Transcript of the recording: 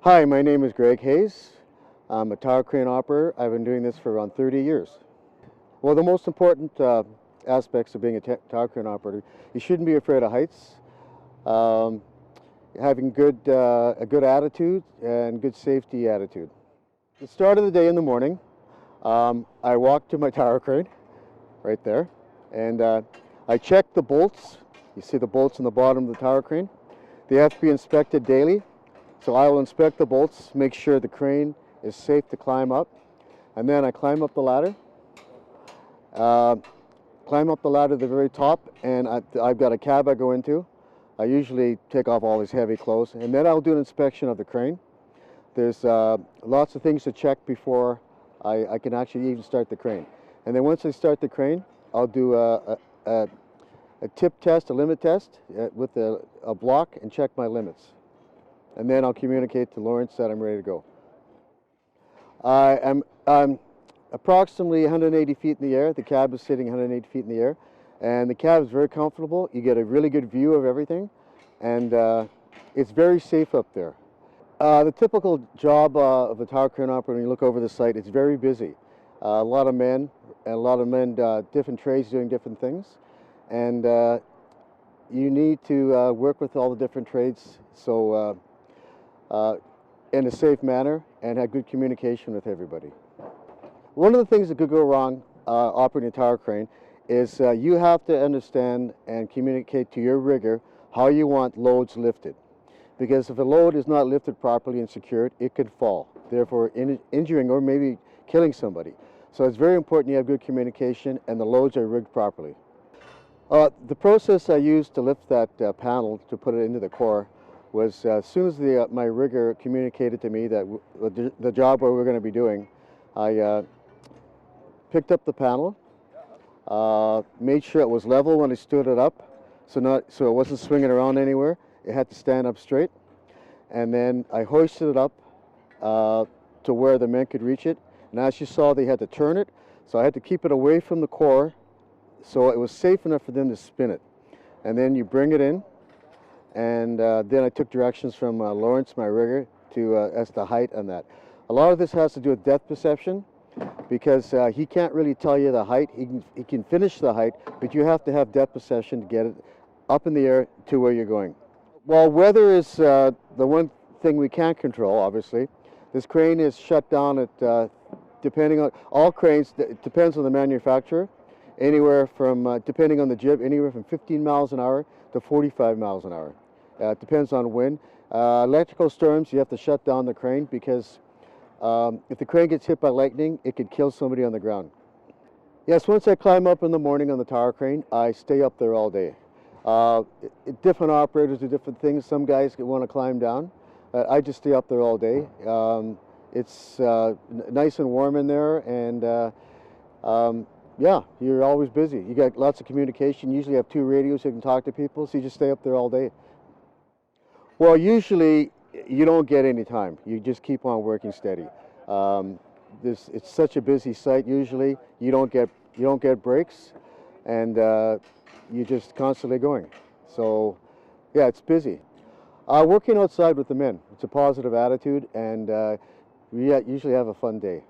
Hi, my name is Greg Hayes. I'm a tower crane operator. I've been doing this for around 30 years. Well, the most important aspects of being a tower crane operator, you shouldn't be afraid of heights, having a good attitude and good safety attitude. The start of the day in the morning, I walk to my tower crane right there, and I check the bolts. You see the bolts on the bottom of the tower crane. They have to be inspected daily. So I will inspect the bolts, make sure the crane is safe to climb up, and then I climb up the ladder. Climb up the ladder to the very top, and I've got a cab I go into. I usually take off all these heavy clothes, and then I'll do an inspection of the crane. There's lots of things to check before I can actually even start the crane. And then once I start the crane, I'll do a tip test, a limit test with a block and check my limits. And then I'll communicate to Lawrence that I'm ready to go. I'm approximately 180 feet in the air. The cab is sitting 180 feet in the air, and the cab is very comfortable. You get a really good view of everything, and it's very safe up there. The typical job of a tower crane operator, when you look over the site, it's very busy. A lot of men, different trades doing different things, and you need to work with all the different trades so in a safe manner and have good communication with everybody. One of the things that could go wrong operating a tower crane is you have to understand and communicate to your rigger how you want loads lifted. Because if a load is not lifted properly and secured, it could fall, therefore injuring or maybe killing somebody. So it's very important you have good communication and the loads are rigged properly. The process I used to lift that panel to put it into the core was as soon as my rigger communicated to me that the job we were going to be doing, I picked up the panel, made sure it was level when I stood it up, so it wasn't swinging around anywhere. It had to stand up straight, and then I hoisted it up to where the men could reach it. And as you saw, they had to turn it, so I had to keep it away from the core so it was safe enough for them to spin it. And then you bring it in, and then I took directions from Lawrence, my rigger, as to height on that. A lot of this has to do with depth perception, because he can't really tell you the height. He can finish the height, but you have to have depth perception to get it up in the air to where you're going. Well, weather is the one thing we can't control, obviously. This crane is shut down at, depending on, all cranes, it depends on the manufacturer, anywhere from, depending on the jib, anywhere from 15 miles an hour to 45 miles an hour. It depends on wind. Electrical storms, you have to shut down the crane because if the crane gets hit by lightning, it could kill somebody on the ground. Yes, once I climb up in the morning on the tower crane, I stay up there all day. Different operators do different things. Some guys want to climb down. I just stay up there all day. It's nice and warm in there, and yeah, you're always busy. You got lots of communication. Usually you have 2 radios you can talk to people, so you just stay up there all day. Well, usually you don't get any time. You just keep on working steady. It's such a busy site. Usually you don't get breaks, and you're just constantly going. So yeah, it's busy. Working outside with the men, it's a positive attitude, and we usually have a fun day.